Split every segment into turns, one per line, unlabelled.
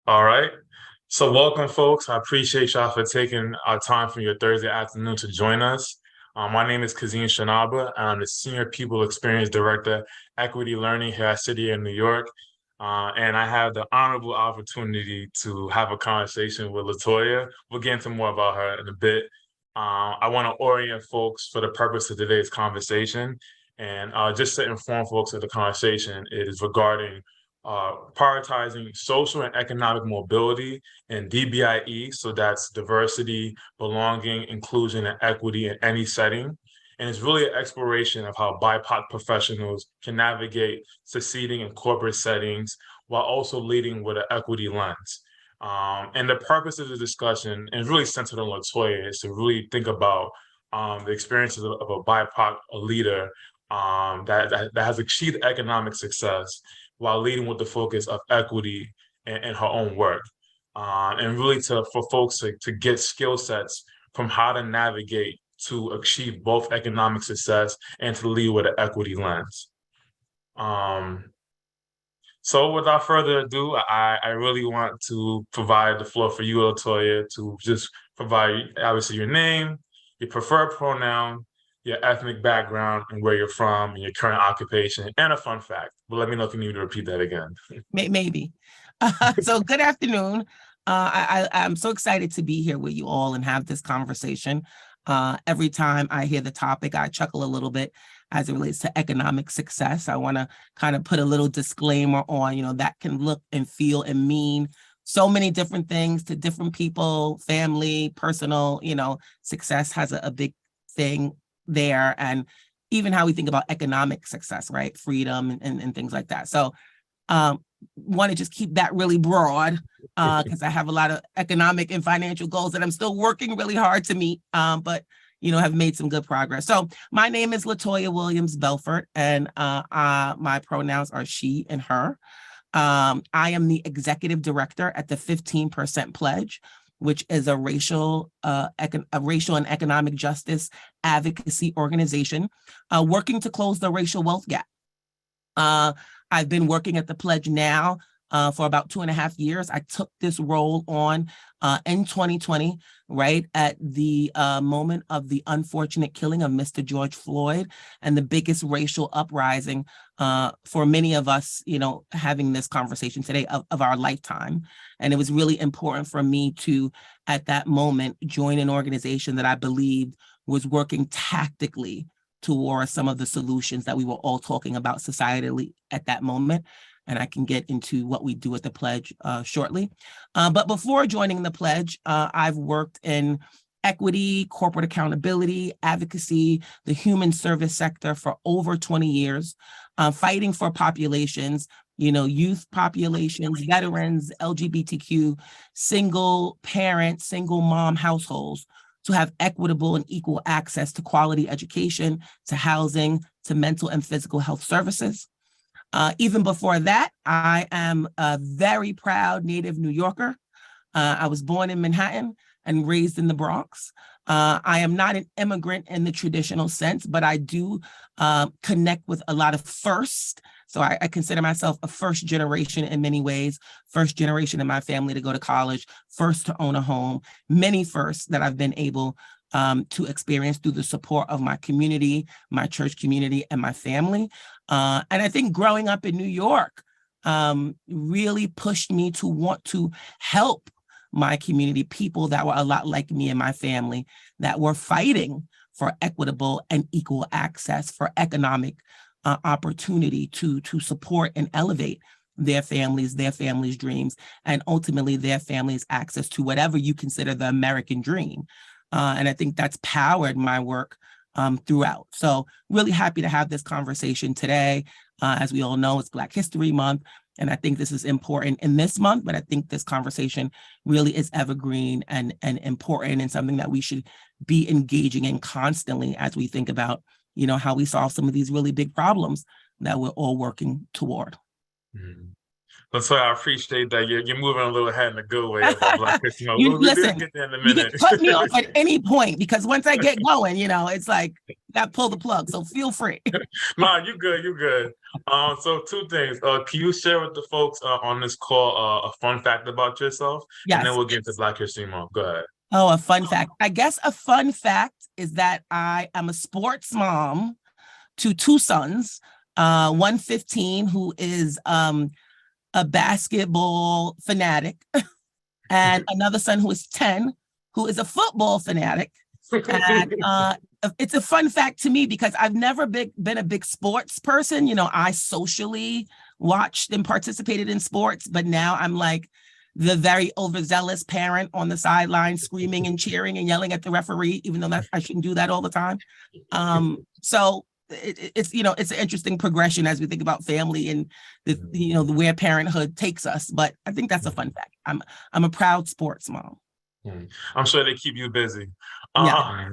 All right. So welcome, folks. I appreciate y'all for taking our time from your Thursday afternoon to join us. My name is Kazim Shanaba, and I'm the Senior People Experience Director, Equity Learning here at City of New York. And I have the honorable opportunity to have a conversation with LaToya. We'll get into more about her in a bit. I want to orient folks for the purpose of today's conversation. And just to inform folks of the conversation, it is regarding prioritizing social and economic mobility and DBIE. So that's diversity, belonging, inclusion, and equity in any setting. And it's really an exploration of how BIPOC professionals can navigate succeeding in corporate settings while also leading with an equity lens. And the purpose of the discussion, and really centered on LaToya, is to really think about the experiences of a BIPOC leader that has achieved economic success while leading with the focus of equity in her own work. And really for folks to get skill sets from how to navigate to achieve both economic success and to lead with an equity lens. So without further ado, I really want to provide the floor for you, LaToya, to just provide obviously your name, your preferred pronoun, your ethnic background, and where you're from, and your current occupation, and a fun fact. But let me know if you need me to repeat that again.
Maybe. So good afternoon. I'm so excited to be here with you all and have this conversation. Every time I hear the topic, I chuckle a little bit as it relates to economic success. I want to kind of put a little disclaimer on, that can look and feel and mean so many different things to different people, family, personal, success has a big thing there. And even how we think about economic success, right? Freedom and things like that. So want to just keep that really broad because I have a lot of economic and financial goals that I'm still working really hard to meet, but have made some good progress. So my name is LaToya Williams Belfort, and my pronouns are she and her. I am the executive director at the 15% Pledge, which is a racial and economic justice advocacy organization working to close the racial wealth gap. I've been working at the Pledge now for about 2.5 years. I took this role on in 2020, right at the moment of the unfortunate killing of Mr. George Floyd and the biggest racial uprising for many of us, having this conversation today of our lifetime. And it was really important for me to, at that moment, join an organization that I believed was working tactically towards some of the solutions that we were all talking about societally at that moment. And I can get into what we do at the Pledge shortly. But before joining the Pledge, I've worked in equity, corporate accountability, advocacy, the human service sector for over 20 years, fighting for populations, youth populations, veterans, LGBTQ, single parent, single mom households, to have equitable and equal access to quality education, to housing, to mental and physical health services. Even before that, I am a very proud native New Yorker. I was born in Manhattan and raised in the Bronx. I am not an immigrant in the traditional sense, but I do connect with a lot of firsts. So I consider myself a first generation in many ways, first generation in my family to go to college, first to own a home, many firsts that I've been able to experience through the support of my community, my church community, and my family. And I think growing up in New York really pushed me to want to help my community, people that were a lot like me and my family, that were fighting for equitable and equal access, for economic opportunity to support and elevate their families' dreams, and ultimately their families' access to whatever you consider the American dream. And I think that's powered my work throughout. So really happy to have this conversation today. As we all know, it's Black History Month. And I think this is important in this month, but I think this conversation really is evergreen and important, and something that we should be engaging in constantly as we think about, how we solve some of these really big problems that we're all working toward.
Mm-hmm. So I appreciate that you're moving a little ahead in a good way about Black History Month.
You
We do
listen,
get there in a
you can
minute.
cut me off at any point because once I get going, it's like got to pull the plug. So feel free.
Nah, you good, you good. So two things. Can you share with the folks on this call a fun fact about yourself, and then
Yes.
we'll get to Black History Month. Go ahead.
Oh, a fun fact. I guess a fun fact is that I am a sports mom to two sons. One 15 who is a basketball fanatic, and another son who is 10 who is a football fanatic. And it's a fun fact to me because I've never been a big sports person. I socially watched and participated in sports, but now I'm like the very overzealous parent on the sideline screaming and cheering and yelling at the referee, even though I shouldn't do that all the time. So it's it's an interesting progression as we think about family and the where parenthood takes us. But I think that's a fun fact. I'm a proud sports mom.
I'm sure they keep you busy.
Yeah.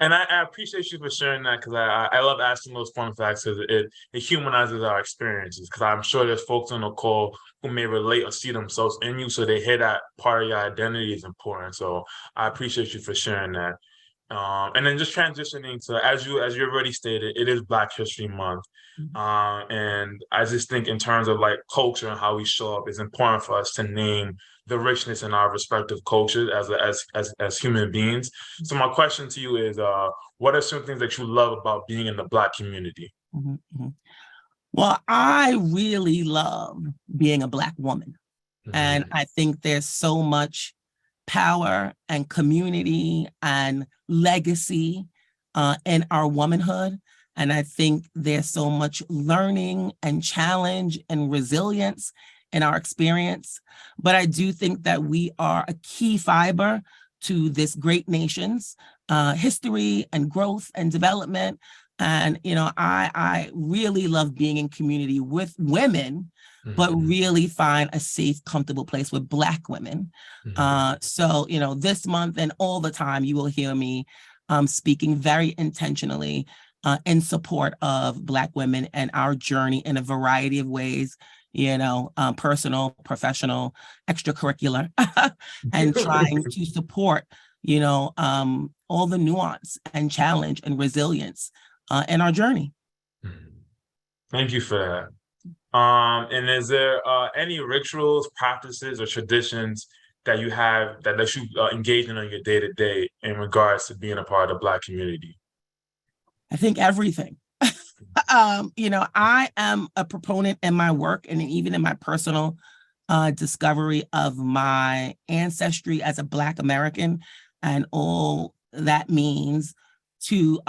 And I appreciate you for sharing that because I love asking those fun facts because it humanizes our experiences. Because I'm sure there's folks on the call who may relate or see themselves in you, so they hear that part of your identity is important. So I appreciate you for sharing that. And then just transitioning to, as you already stated, it is Black History Month. And I just think in terms of like culture and how we show up, it's important for us to name the richness in our respective cultures as human beings. So my question to you is, what are some things that you love about being in the Black community?
Well, I really love being a Black woman. And I think there's so much power and community and legacy in our womanhood. And I think there's so much learning and challenge and resilience in our experience. But I do think that we are a key fiber to this great nation's history and growth and development. And, I really love being in community with women, but really find a safe, comfortable place with Black women. So, this month and all the time, you will hear me speaking very intentionally in support of Black women and our journey in a variety of ways, personal, professional, extracurricular, and trying to support, all the nuance and challenge and resilience in our journey.
Thank you for that. And is there any rituals, practices, or traditions that you have that you engage in on your day to day in regards to being a part of the Black community?
I think everything. I am a proponent in my work and even in my personal discovery of my ancestry as a Black American and all that means to,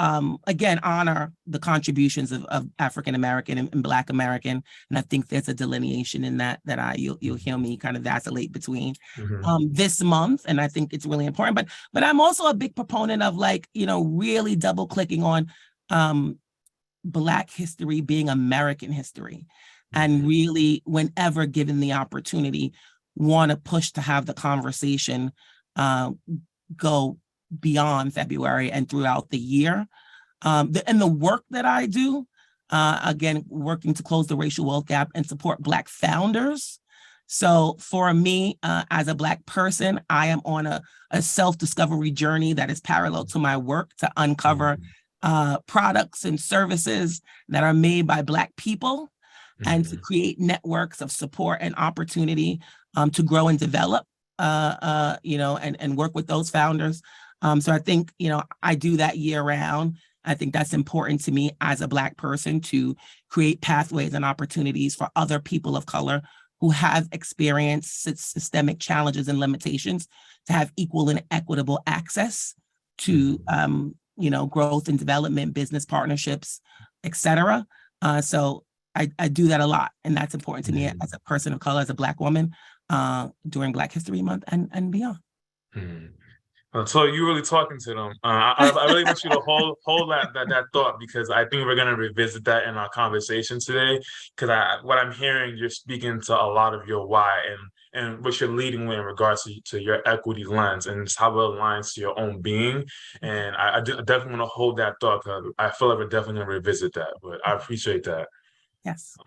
again, honor the contributions of African American and Black American. And I think there's a delineation in that you'll hear me kind of vacillate between this month. And I think it's really important. But I'm also a big proponent of really double clicking on Black history being American history. And really, whenever given the opportunity, want to push to have the conversation go beyond February and throughout the year. And the work that I do, again, working to close the racial wealth gap and support Black founders. So for me, as a Black person, I am on a self-discovery journey that is parallel to my work to uncover products and services that are made by Black people and to create networks of support and opportunity to grow and develop, and work with those founders. So I think, I do that year round. I think that's important to me as a Black person to create pathways and opportunities for other people of color who have experienced systemic challenges and limitations to have equal and equitable access to, growth and development, business partnerships, et cetera. So I do that a lot. And that's important to me as a person of color, as a Black woman during Black History Month and beyond.
So you're really talking to them. I really want you to hold that thought because I think we're gonna revisit that in our conversation today. Because what I'm hearing, you're speaking to a lot of your why and what you're leading with in regards to your equity lens and just how it aligns to your own being. And I definitely want to hold that thought because I feel like we're definitely gonna revisit that. But I appreciate that.
Yes.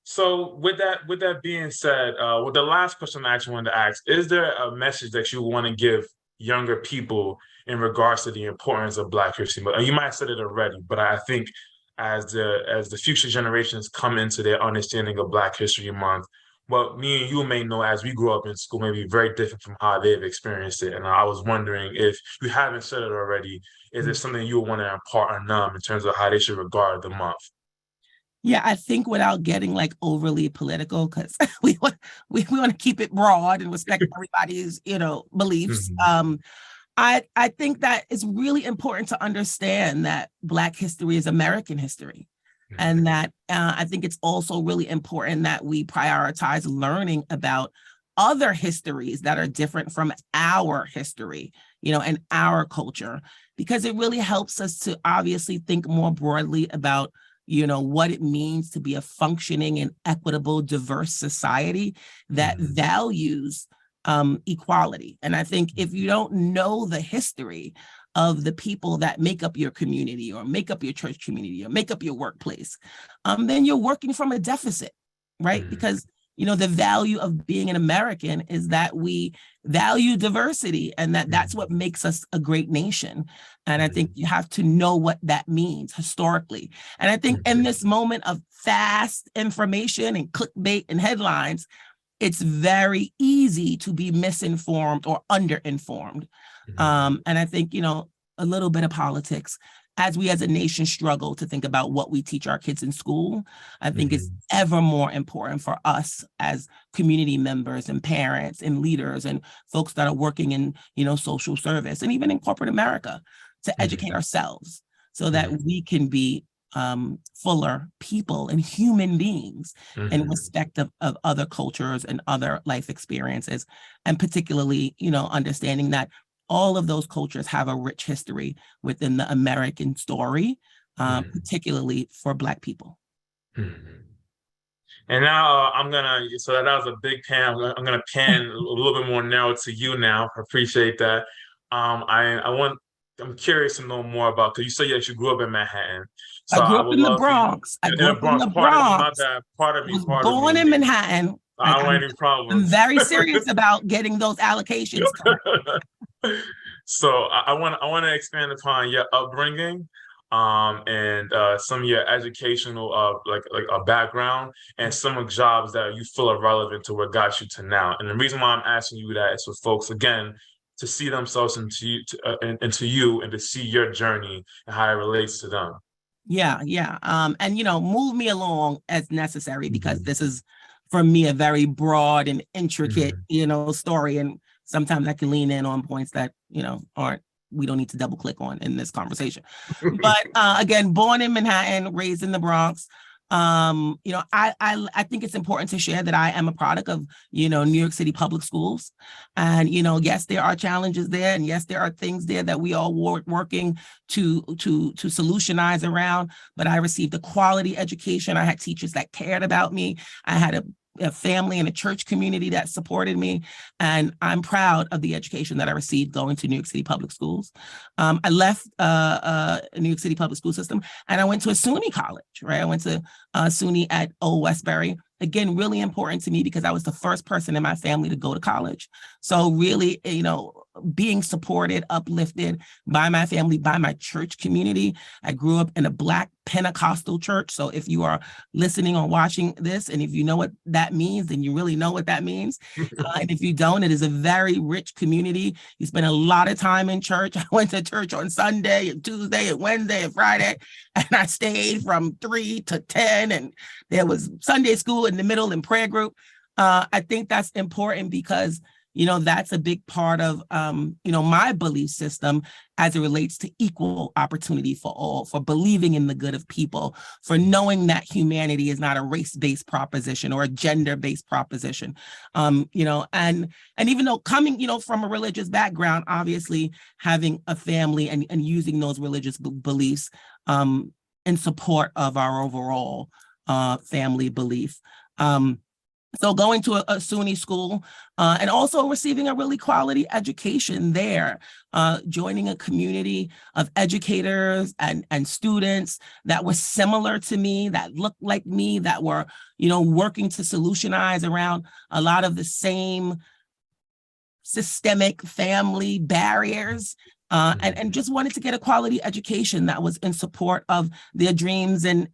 So with that being said, well, the last question I actually wanted to ask, is there a message that you want to give younger people in regards to the importance of Black History Month? And you might have said it already, but I think as the future generations come into their understanding of Black History Month, what me and you may know as we grew up in school may be very different from how they've experienced it. And I was wondering, if you haven't said it already, is there something you want to impart on them in terms of how they should regard the month?
Yeah, I think without getting like overly political, because we want to keep it broad and respect everybody's, beliefs.
Mhm.
I think that it's really important to understand that Black history is American history. And that I think it's also really important that we prioritize learning about other histories that are different from our history, and our culture, because it really helps us to obviously think more broadly about what it means to be a functioning and equitable, diverse society that values equality. And I think if you don't know the history of the people that make up your community or make up your church community or make up your workplace, then you're working from a deficit, right? Because the value of being an American is that we value diversity, and that's what makes us a great nation. And I think you have to know what that means historically. And I think in this moment of fast information and clickbait and headlines, it's very easy to be misinformed or underinformed. And I think, a little bit of politics, as we as a nation struggle to think about what we teach our kids in school, I think it's ever more important for us as community members and parents and leaders and folks that are working in, social service and even in corporate America to educate ourselves so that we can be fuller people and human beings in respect of other cultures and other life experiences. And particularly, understanding that all of those cultures have a rich history within the American story, particularly for Black people.
And now so that was a big pan. I'm gonna pan a little bit more narrow to you now. I appreciate that. I'm curious to know more about, because you said that you grew up in Manhattan.
I
So
grew
I
up
would
in the
love for you,
Bronx. I
in
grew
the
up in
Bronx.
the
Pardon me, my
Bronx.
bad. Pardon
I
me,
was
pardon
born
me.
in Manhattan.
I don't want any
I'm
problems.
very serious about getting those allocations correct.
So I want to expand upon your upbringing, and some of your educational like a background and some of the jobs that you feel are relevant to what got you to now. And the reason why I'm asking you that is for folks, again, to see themselves into you and to see your journey and how it relates to them.
Yeah. And move me along as necessary, because this is for me a very broad and intricate, story. And sometimes I can lean in on points that, we don't need to double click on in this conversation. But again, born in Manhattan, raised in the Bronx. I think it's important to share that I am a product of, New York City public schools. And, yes, there are challenges there. And yes, there are things there that we all working to solutionize around. But I received a quality education. I had teachers that cared about me. I had a family and a church community that supported me. And I'm proud of the education that I received going to New York City public schools. I left New York City public school system and I went to a SUNY college, right? I went to SUNY at Old Westbury. Again, really important to me because I was the first person in my family to go to college. So really, being supported, uplifted by my family, by my church community. I grew up in a Black Pentecostal church. So if you are listening or watching this, and if you know what that means, then you really know what that means. And if you don't, it is a very rich community. You spend a lot of time in church. I went to church on Sunday and Tuesday and Wednesday and Friday, and I stayed from 3 to 10, and there was Sunday school in the middle and prayer group. I think that's important because that's a big part of, my belief system as it relates to equal opportunity for all, for believing in the good of people, for knowing that humanity is not a race-based proposition or a gender-based proposition. And even though coming, from a religious background, obviously having a family and using those religious beliefs in support of our overall family belief. So going to a SUNY school and also receiving a really quality education there, joining a community of educators and students that were similar to me, that looked like me, that were, working to solutionize around a lot of the same systemic family barriers. And just wanted to get a quality education that was in support of their dreams and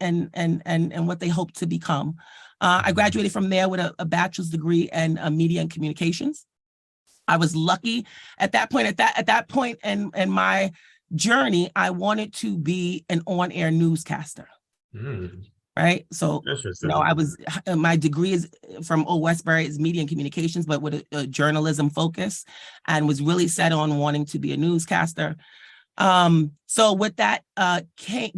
what they hope to become. I graduated from there with a bachelor's degree in media and communications. I was lucky at that point. At that point in my journey, I wanted to be an on-air newscaster. Right. So, I was, my degree is from Westbury is media and communications, but with a journalism focus, and was really set on wanting to be a newscaster. So with that,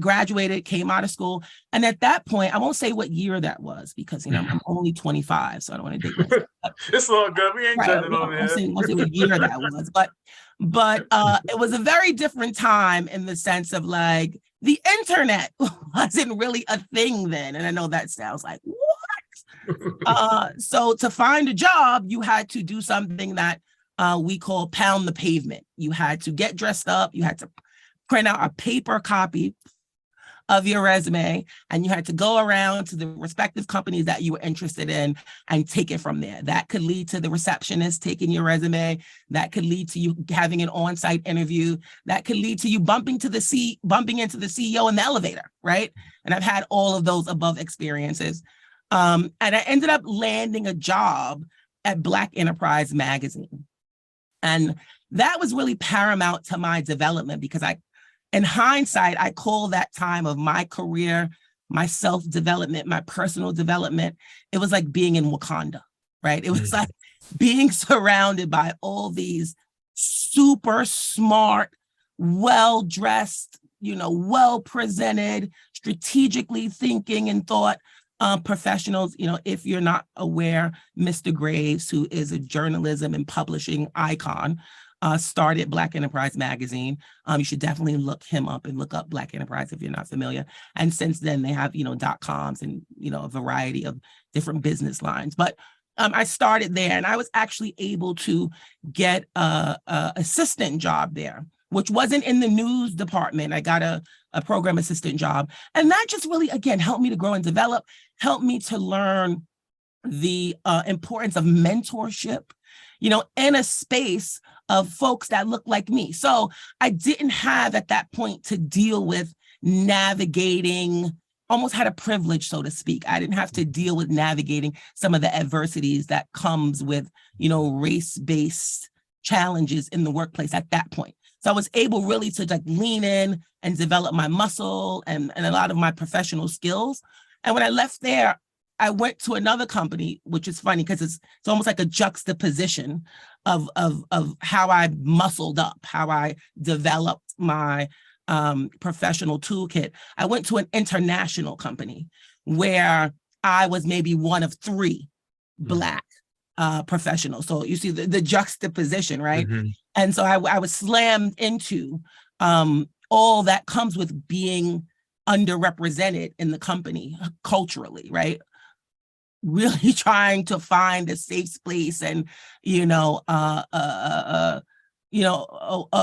graduated, came out of school. And at that point, I won't say what year that was because, I'm only 25, so I don't want to date myself.
It's all good. We ain't judging on that.
I won't say what year that was, but it was a very different time in the sense of like, the internet wasn't really a thing then. And I know that sounds like, what? So to find a job, you had to do something that we call pound the pavement. You had to get dressed up. You had to print out a paper copy of your resume, and you had to go around to the respective companies that you were interested in and take it from there. That could lead to the receptionist taking your resume. That could lead to you having an on-site interview. That could lead to you bumping into the CEO in the elevator, right? And I've had all of those above experiences. And I ended up landing a job at Black Enterprise magazine. And that was really paramount to my development because in hindsight, I call that time of my career, my self-development, my personal development, it was like being in Wakanda, right? It was like being surrounded by all these super smart, well-dressed, well-presented, strategically thinking and thought professionals. If you're not aware, Mr. Graves, who is a journalism and publishing icon, started Black Enterprise magazine. You should definitely look him up and look up Black Enterprise if you're not familiar. And since then they have, .coms and, a variety of different business lines. But I started there and I was actually able to get a assistant job there, which wasn't in the news department. I got a program assistant job. And that just really, again, helped me to grow and develop, helped me to learn the importance of mentorship, in a space of folks that look like me. So I didn't have at that point to deal with navigating, almost had a privilege, so to speak. I didn't have to deal with navigating some of the adversities that comes with, race-based challenges in the workplace at that point. So I was able really to lean in and develop my muscle and a lot of my professional skills. And when I left there, I went to another company, which is funny because it's almost like a juxtaposition of how I muscled up, how I developed my professional toolkit. I went to an international company where I was maybe one of 3 Black professionals. So you see the juxtaposition, right? And so I was slammed into all that comes with being underrepresented in the company culturally, right? Really trying to find a safe space and, a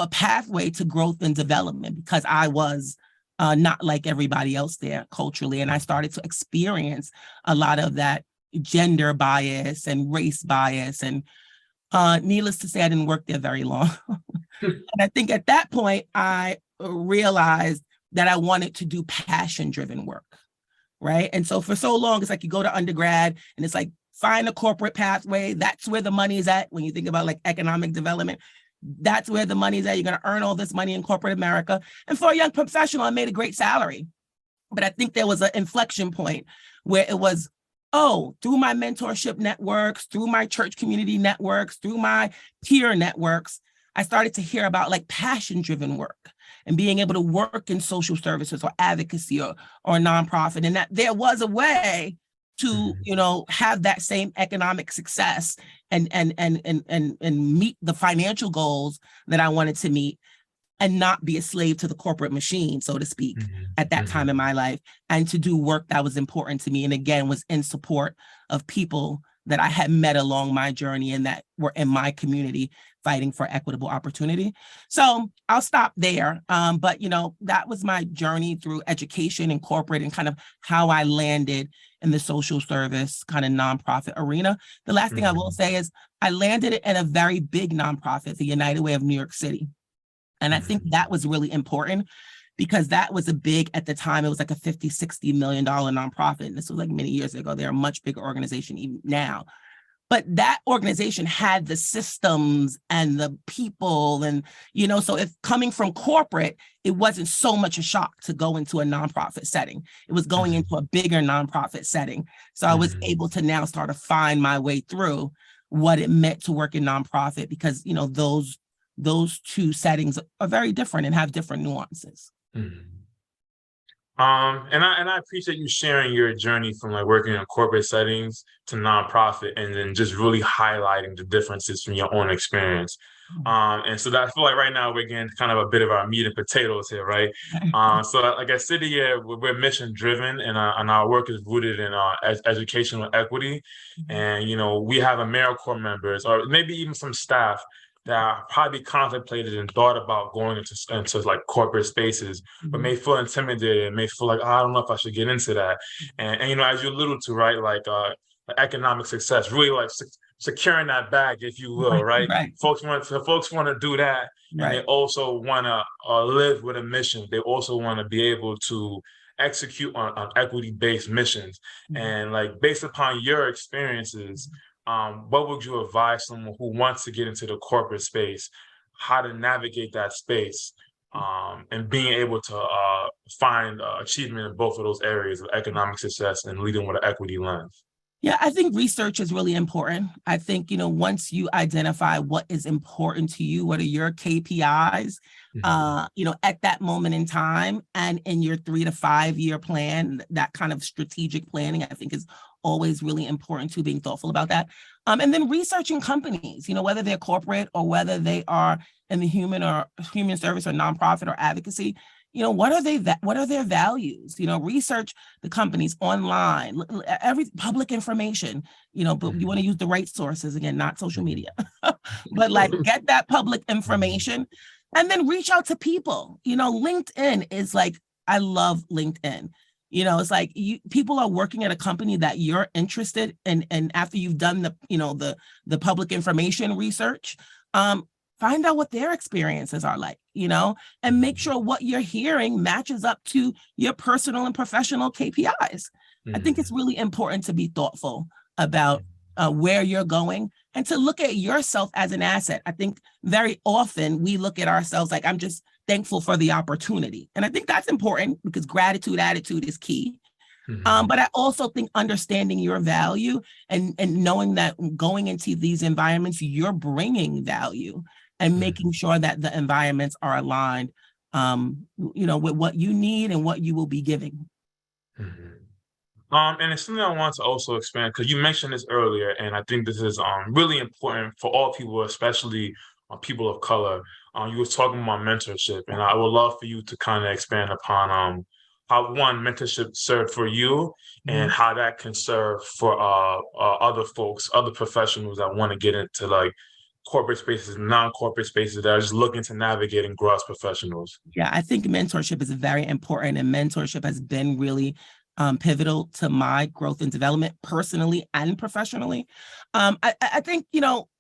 pathway to growth and development because I was not like everybody else there culturally. And I started to experience a lot of that gender bias and race bias. And needless to say, I didn't work there very long. And I think at that point, I realized that I wanted to do passion-driven work. Right. And so for so long, it's like you go to undergrad and it's like, find a corporate pathway. That's where the money is at. When you think about like economic development, that's where the money is at. You're going to earn all this money in corporate America. And for a young professional, I made a great salary. But I think there was an inflection point where it was, through my mentorship networks, through my church community networks, through my peer networks, I started to hear about like passion-driven work and being able to work in social services or advocacy or nonprofit, and that there was a way to, have that same economic success and meet the financial goals that I wanted to meet and not be a slave to the corporate machine, so to speak, at that time in my life, and to do work that was important to me. And again, was in support of people that I had met along my journey and that were in my community fighting for equitable opportunity. So I'll stop there. But, that was my journey through education and corporate and kind of how I landed in the social service kind of nonprofit arena. The last thing I will say is I landed in a very big nonprofit, the United Way of New York City. And I think that was really important because that was at the time, it was like a $50-60 million nonprofit. And this was like many years ago. They're a much bigger organization even now. But that organization had the systems and the people and, so if coming from corporate, it wasn't so much a shock to go into a nonprofit setting. It was going into a bigger nonprofit setting. So I was able to now start to find my way through what it meant to work in nonprofit because, those two settings are very different and have different nuances.
And I appreciate you sharing your journey from like working in corporate settings to nonprofit, and then just really highlighting the differences from your own experience. And so that I feel like right now we're getting kind of a bit of our meat and potatoes here, right? So like I said here, we're mission driven, and our work is rooted in educational equity. And we have AmeriCorps members, or maybe even some staff that probably contemplated and thought about going into like corporate spaces, but may feel intimidated, may feel like, I don't know if I should get into that. And as you alluded to, right, like economic success, really like securing that bag, if you will, right? Folks want to do that, and they also want to live with a mission. They also want to be able to execute on equity-based missions. And like based upon your experiences, what would you advise someone who wants to get into the corporate space, how to navigate that space, and being able to find achievement in both of those areas of economic success and leading with an equity lens?
Yeah, I think research is really important. I think, once you identify what is important to you, what are your KPIs, at that moment in time and in your 3 to 5 year plan, that kind of strategic planning, I think is always really important to being thoughtful about that. And then researching companies, whether they're corporate or whether they are in the human service or nonprofit or advocacy, what are their values? Research the companies online, every public information, but you want to use the right sources, again, not social media, but like get that public information and then reach out to people. LinkedIn is like, I love LinkedIn. It's like people are working at a company that you're interested in, and after you've done the public information research, find out what their experiences are like, and make sure what you're hearing matches up to your personal and professional KPIs. I think it's really important to be thoughtful about where you're going and to look at yourself as an asset. I think very often we look at ourselves like, I'm just thankful for the opportunity. And I think that's important because attitude is key. But I also think understanding your value and knowing that going into these environments, you're bringing value and making sure that the environments are aligned, with what you need and what you will be giving.
And it's something I want to also expand, because you mentioned this earlier, and I think this is really important for all people, especially people of color. You were talking about mentorship, and I would love for you to kind of expand upon how one mentorship served for you and how that can serve for other folks, other professionals that want to get into like corporate spaces, non-corporate spaces that are just looking to navigate and grow as professionals.
Yeah, I think mentorship is very important, and mentorship has been really pivotal to my growth and development personally and professionally. I think,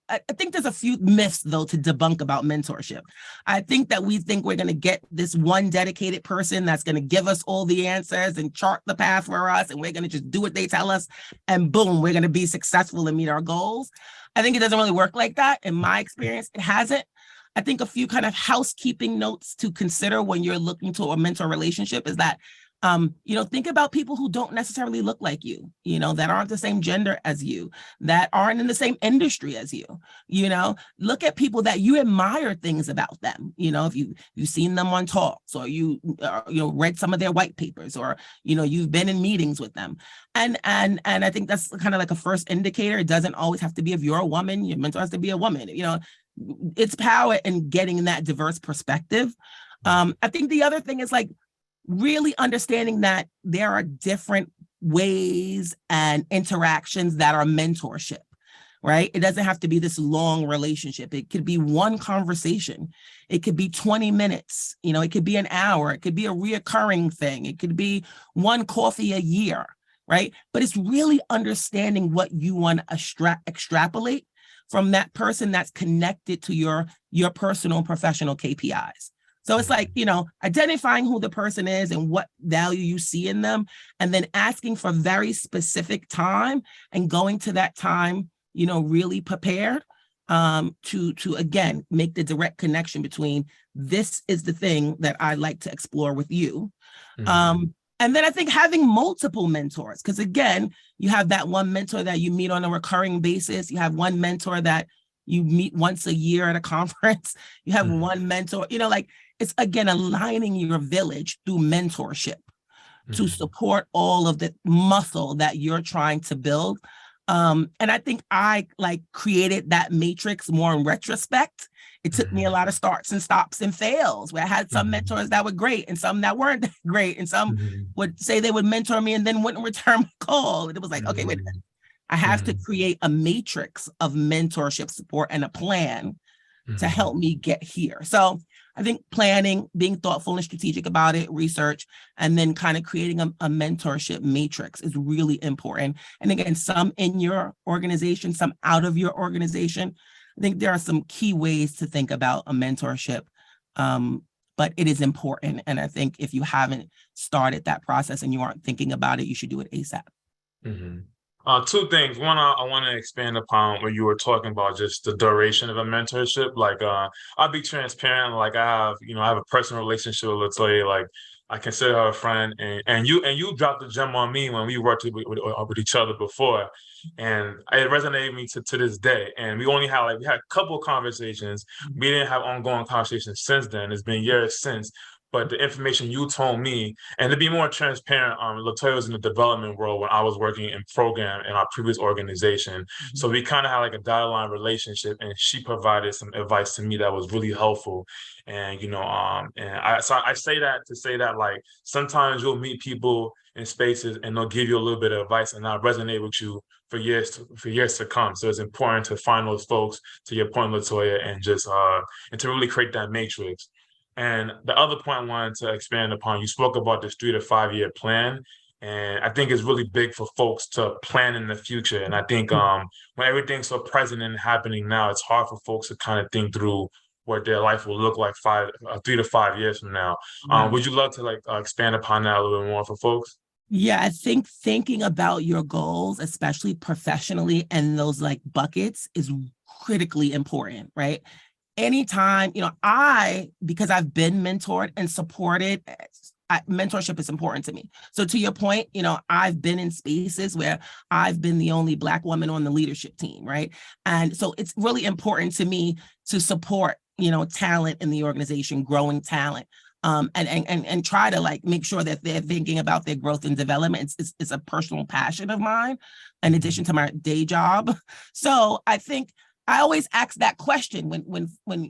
I think there's a few myths, though, to debunk about mentorship. I think that we think we're going to get this one dedicated person that's going to give us all the answers and chart the path for us, and we're going to just do what they tell us, and boom, we're going to be successful and meet our goals. I think it doesn't really work like that. In my experience, it hasn't. I think a few kind of housekeeping notes to consider when you're looking to a mentor relationship is that think about people who don't necessarily look like you, that aren't the same gender as you, that aren't in the same industry as you, look at people that you admire things about them. If you've seen them on talks, or you read some of their white papers, or, you've been in meetings with them. And I think that's kind of like a first indicator. It doesn't always have to be if you're a woman, your mentor has to be a woman, it's power in getting that diverse perspective. I think the other thing is like, really understanding that there are different ways and interactions that are mentorship, right? It doesn't have to be this long relationship. It could be one conversation. It could be 20 minutes. It could be an hour. It could be a reoccurring thing. It could be one coffee a year, right? But it's really understanding what you want to extrapolate from that person that's connected to your personal and professional KPIs. So it's like, identifying who the person is and what value you see in them, and then asking for very specific time and going to that time, really prepared to again, make the direct connection between this is the thing that I like to explore with you. And then I think having multiple mentors, because again, you have that one mentor that you meet on a recurring basis. You have one mentor that you meet once a year at a conference. You have one mentor, it's again, aligning your village through mentorship to support all of the muscle that you're trying to build. And I think I created that matrix more in retrospect. It took me a lot of starts and stops and fails where I had some mentors that were great and some that weren't great. And some would say they would mentor me and then wouldn't return my call. And it was like, okay, wait a minute. I have to create a matrix of mentorship support and a plan to help me get here. So I think planning, being thoughtful and strategic about it, research, and then kind of creating a mentorship matrix is really important. And again, some in your organization, some out of your organization. I think there are some key ways to think about a mentorship, but it is important. And I think if you haven't started that process and you aren't thinking about it, you should do it ASAP.
Two things. One, I want to expand upon what you were talking about, just the duration of a mentorship. I'll be transparent. I have a personal relationship with LaToya. I consider her a friend, and you dropped a gem on me when we worked with each other before, and it resonated with me to this day. And we only had we had a couple of conversations. We didn't have ongoing conversations since then. It's been years since. But the information you told me, and to be more transparent, LaToya was in the development world when I was working in program in our previous organization. So we kind of had a dotted line relationship, and she provided some advice to me that was really helpful. And I say that to say that sometimes you'll meet people in spaces and they'll give you a little bit of advice and not resonate with you for years to come. So it's important to find those folks, to your point, LaToya, and just and to really create that matrix. And the other point I wanted to expand upon, you spoke about this 3 to 5 year plan. And I think it's really big for folks to plan in the future. And I think when everything's so present and happening now, it's hard for folks to kind of think through what their life will look like 3 to 5 years from now. Would you love to expand upon that a little bit more for folks?
Yeah, I think thinking about your goals, especially professionally, and those buckets is critically important, right? Anytime, because I've been mentored and supported, mentorship is important to me. So to your point, I've been in spaces where I've been the only Black woman on the leadership team, right? And so it's really important to me to support, talent in the organization, growing talent, and try to make sure that they're thinking about their growth and development. It's a personal passion of mine, in addition to my day job. So I think I always ask that question when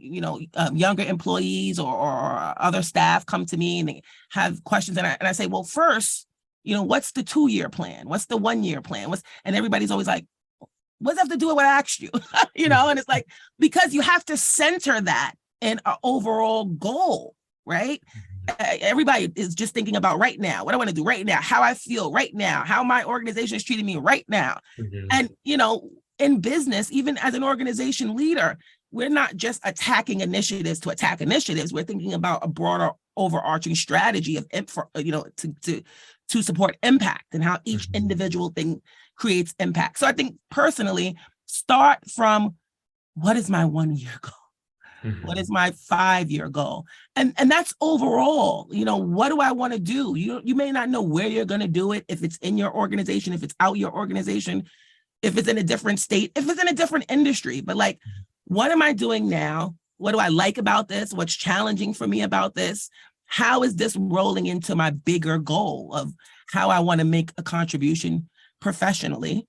younger employees or other staff come to me and they have questions, and I say, well, first, what's the 2-year plan? What's the 1-year plan? And everybody's always like, what does that have to do with what I asked you? And it's because you have to center that in an overall goal, right? Everybody is just thinking about right now, what I want to do right now, how I feel right now, how my organization is treating me right now. And, in business, even as an organization leader, we're not just attacking initiatives to attack initiatives. We're thinking about a broader overarching strategy of, to support impact and how each individual thing creates impact. So I think personally, start from what is my 1-year goal? What is my 5-year goal? And that's overall, what do I want to do? You may not know where you're going to do it, if it's in your organization, if it's out your organization, if it's in a different state, if it's in a different industry, but what am I doing now? What do I like about this? What's challenging for me about this? How is this rolling into my bigger goal of how I want to make a contribution professionally?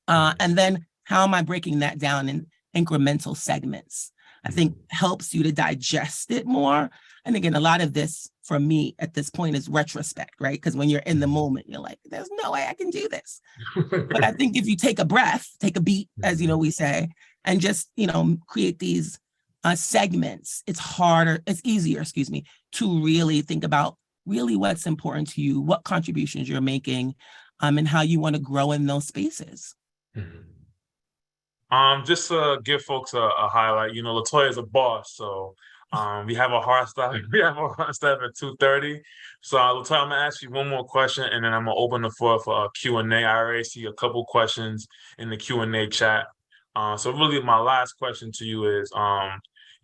And then how am I breaking that down in incremental segments? I think helps you to digest it more. And again, a lot of this for me at this point is retrospect, right? Because when you're in the moment, you're like, there's no way I can do this. But I think if you take a breath, take a beat, as we say, and just, create these segments, it's easier, to really think about really what's important to you, what contributions you're making, and how you want to grow in those spaces.
Just to give folks a highlight, LaToya is a boss, so we have a hard stop. We have a hard stop at 2:30. So LaToya, I'm gonna ask you one more question, and then I'm gonna open the floor for a Q&A. I already see a couple questions in the Q&A chat. So really, my last question to you is,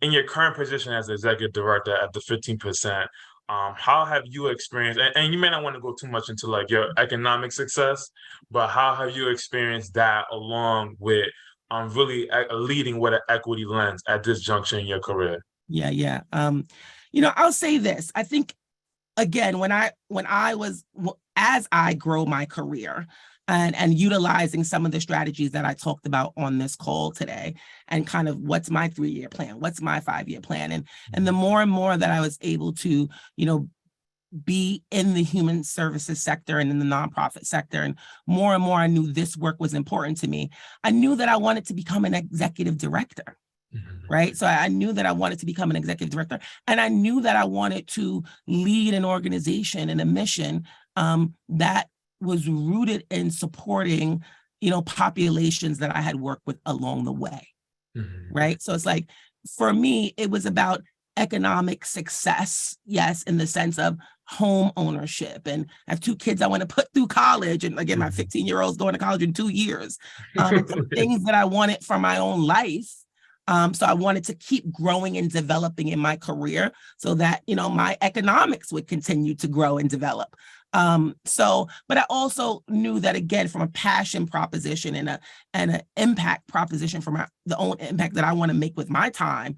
in your current position as executive director at the 15%, how have you experienced, and you may not want to go too much into like your economic success, but how have you experienced that along with really leading with an equity lens at this juncture in your career?
Yeah. I'll say this. I think, again, as I grow my career and utilizing some of the strategies that I talked about on this call today, and kind of what's my 3-year plan, what's my 5-year plan, and the more and more that I was able to, be in the human services sector and in the nonprofit sector, and more I knew this work was important to me. I knew that I wanted to become an executive director. Right. So I knew that I wanted to become an executive director, and I knew that I wanted to lead an organization and a mission that was rooted in supporting, populations that I had worked with along the way. Right. So it's like, for me, it was about economic success. Yes. In the sense of home ownership, and I have 2 kids I want to put through college. And again, my 15-year-old's going to college in 2 years. And some things that I wanted for my own life. So I wanted to keep growing and developing in my career so that, my economics would continue to grow and develop. But I also knew that, again, from a passion proposition and an impact proposition from the own impact that I want to make with my time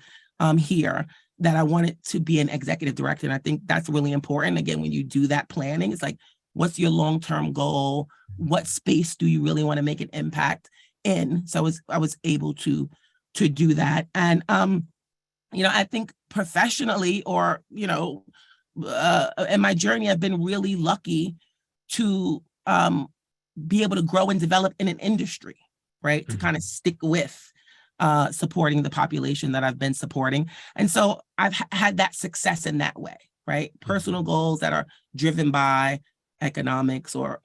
here, that I wanted to be an executive director. And I think that's really important. Again, when you do that planning, it's like, what's your long-term goal? What space do you really want to make an impact in? So I was able to do that. And, I think professionally, or, in my journey, I've been really lucky to be able to grow and develop in an industry, right? To kind of stick with supporting the population that I've been supporting. And so I've had that success in that way, right? Personal goals that are driven by economics or,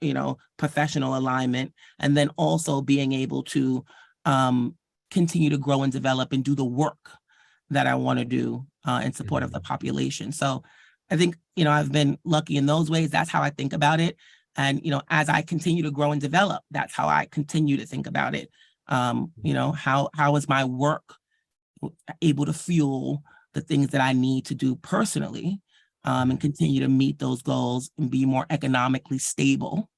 professional alignment, and then also being able to continue to grow and develop and do the work that I want to do in support of the population. So I think, I've been lucky in those ways. That's how I think about it. And, as I continue to grow and develop, that's how I continue to think about it. How is my work able to fuel the things that I need to do personally, and continue to meet those goals and be more economically stable?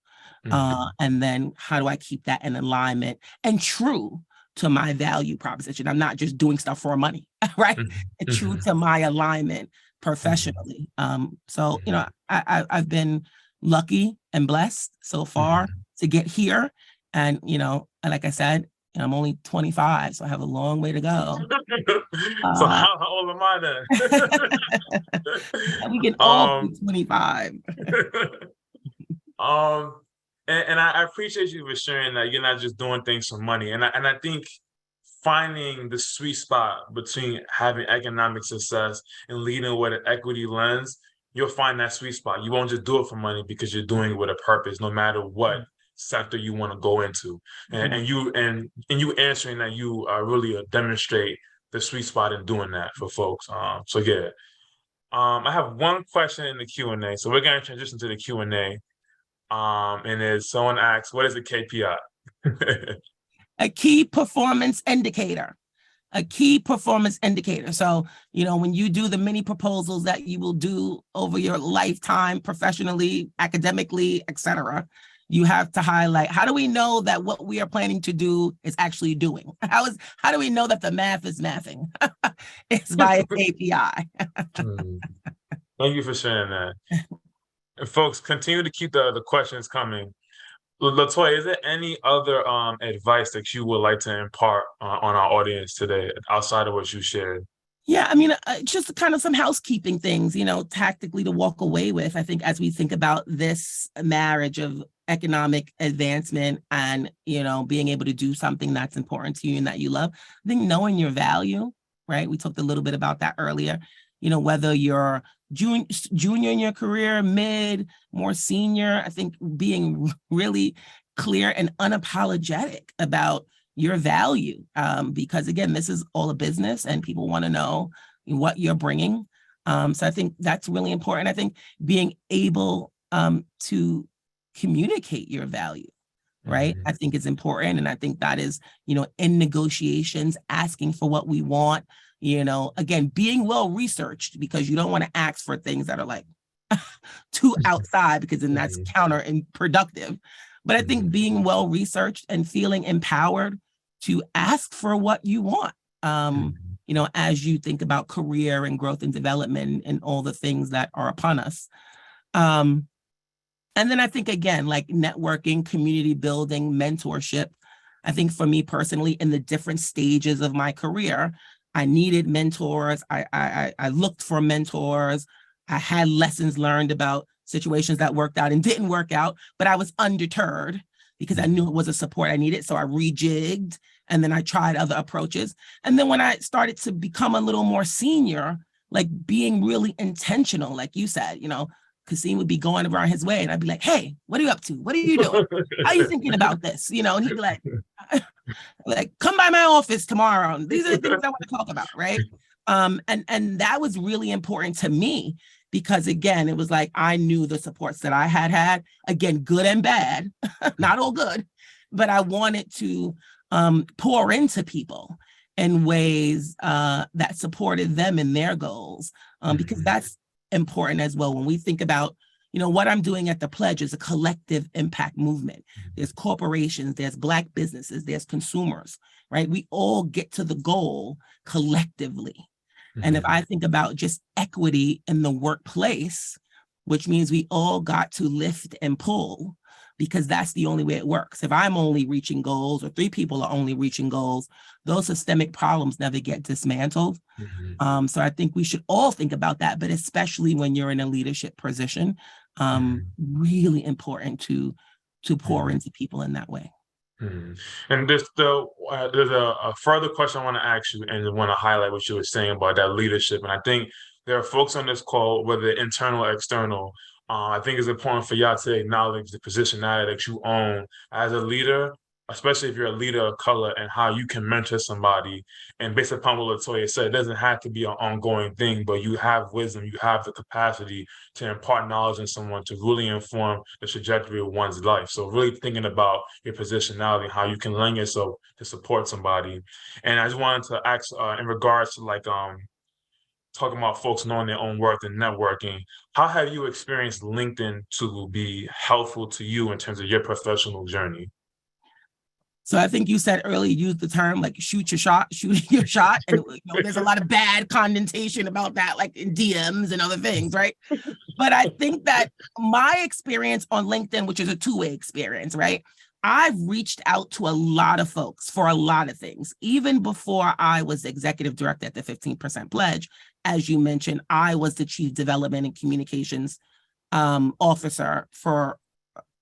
And then how do I keep that in alignment and true to my value proposition? I'm not just doing stuff for money, right? And true to my alignment professionally. So, I've been lucky and blessed so far to get here. And, like I said, I'm only 25, so I have a long way to go.
So how old am I then?
We can all be 25.
And I appreciate you for sharing that you're not just doing things for money. And I think finding the sweet spot between having economic success and leading with an equity lens, you'll find that sweet spot. You won't just do it for money because you're doing it with a purpose, no matter what sector you want to go into. And you answering that, you really demonstrate the sweet spot in doing that for folks. So yeah. I have one question in the Q&A. So we're going to transition to the Q&A. And as someone asks, what is a KPI?
A key performance indicator. A key performance indicator. So, when you do the many proposals that you will do over your lifetime, professionally, academically, et cetera, you have to highlight, how do we know that what we are planning to do is actually doing? How do we know that the math is mathing? It's by a KPI.
Thank you for sharing that. And folks, continue to keep the questions coming. LaToya, is there any other advice that you would like to impart on our audience today outside of what you shared?
Yeah, I mean, just kind of some housekeeping things, tactically to walk away with. I think as we think about this marriage of economic advancement and, being able to do something that's important to you and that you love, I think knowing your value, right? We talked a little bit about that earlier, whether you're junior in your career, mid, more senior, I think being really clear and unapologetic about your value, because again, this is all a business and people want to know what you're bringing. So I think that's really important. I think being able to communicate your value, right? I think is important. And I think that is, in negotiations, asking for what we want, again, being well researched, because you don't want to ask for things that are like too outside, because then that's counter and productive. But I think being well researched and feeling empowered to ask for what you want, as you think about career and growth and development and all the things that are upon us. And then I think, again, like networking, community building, mentorship. I think for me personally, in the different stages of my career, I needed mentors. I looked for mentors. I had lessons learned about situations that worked out and didn't work out, but I was undeterred because I knew it was a support I needed. So I rejigged, and then I tried other approaches. And then when I started to become a little more senior, like being really intentional, like you said, Kasim would be going around his way and I'd be like, hey, what are you up to? What are you doing? How are you thinking about this? And he'd be like, come by my office tomorrow. These are the things I want to talk about, right? And that was really important to me, because again, it was like, I knew the supports that I had, again, good and bad, not all good, but I wanted to pour into people in ways that supported them in their goals, because that's important as well. When we think about, what I'm doing at the Pledge is a collective impact movement. There's corporations, there's Black businesses, there's consumers, right? We all get to the goal collectively. And if I think about just equity in the workplace, which means we all got to lift and pull, because that's the only way it works. If I'm only reaching goals, or 3 people are only reaching goals, those systemic problems never get dismantled. So I think we should all think about that, but especially when you're in a leadership position, really important to pour into people in that way.
And there's a further question I want to ask you, and I want to highlight what you were saying about that leadership. And I think there are folks on this call, whether internal or external, I think it's important for y'all to acknowledge the position that you own as a leader, especially if you're a leader of color, and how you can mentor somebody. And based upon what LaToya said, it doesn't have to be an ongoing thing, but you have wisdom, you have the capacity to impart knowledge in someone to really inform the trajectory of one's life. So really thinking about your positionality, how you can lend yourself to support somebody. And I just wanted to ask in regards to talking about folks knowing their own worth and networking, how have you experienced LinkedIn to be helpful to you in terms of your professional journey?
So I think you said earlier, use the term like shoot your shot. And there's a lot of bad connotation about that, like in DMs and other things, right? But I think that my experience on LinkedIn, which is a two-way experience, right? I've reached out to a lot of folks for a lot of things. Even before I was executive director at the 15% Pledge, as you mentioned, I was the chief development and communications officer for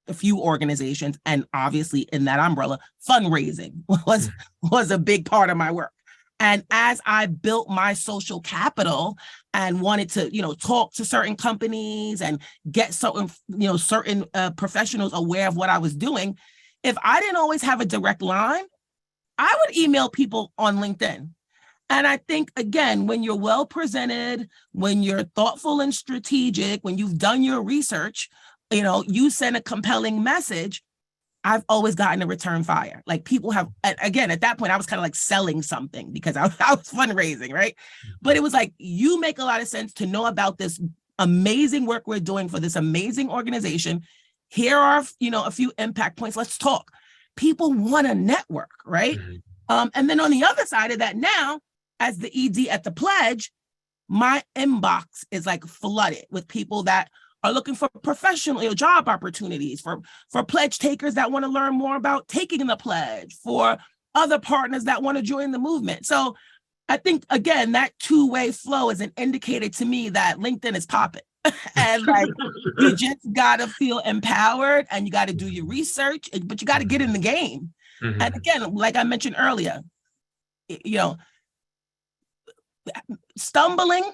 a few organizations. And obviously in that umbrella, fundraising was a big part of my work. And as I built my social capital and wanted to, talk to certain companies and get certain professionals aware of what I was doing, if I didn't always have a direct line, I would email people on LinkedIn. And I think, again, when you're well presented, when you're thoughtful and strategic, when you've done your research, you send a compelling message, I've always gotten a return fire. Like people have, again, at that point, I was kind of like selling something because I was fundraising, right? But it was like, you make a lot of sense to know about this amazing work we're doing for this amazing organization. Here are, a few impact points. Let's talk. People want to network, right? And then on the other side of that now, as the ED at the Pledge, my inbox is like flooded with people that are looking for professional job opportunities, for pledge takers that want to learn more about taking the pledge, for other partners that want to join the movement. So I think, again, that two-way flow is an indicator to me that LinkedIn is popping. And like, you just got to feel empowered and you got to do your research, but you got to get in the game.
Mm-hmm.
And again, like I mentioned earlier, stumbling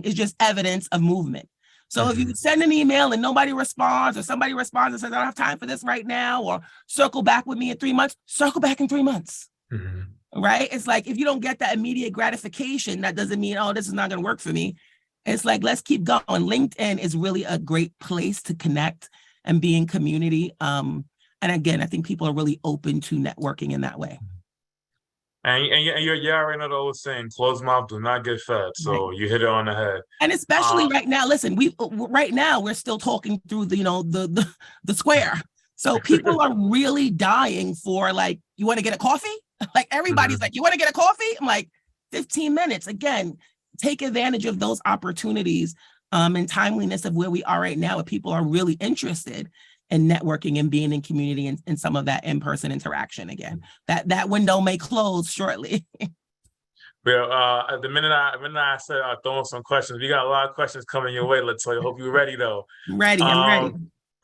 is just evidence of movement. So if you send an email and nobody responds, or somebody responds and says, I don't have time for this right now, or circle back with me in 3 months, circle back in 3 months. Right? It's like, if you don't get that immediate gratification, that doesn't mean, oh, this is not going to work for me. It's like, let's keep going. LinkedIn is really a great place to connect and be in community. And again, I think people are really open to networking in that way.
And you already know the old saying, closed mouth do not get fed. So you hit it on the head.
And especially right now, listen, right now we're still talking through the square. So people are really dying for, like, you want to get a coffee? Like, everybody's like, you want to get a coffee? I'm like, 15 minutes. Again, take advantage of those opportunities and timeliness of where we are right now, where people are really interested in networking and being in community and some of that in-person interaction again. That window may close shortly.
Well, the minute I said I'll throw in some questions, we got a lot of questions coming your way, LaToya. Hope you're ready though.
I'm ready.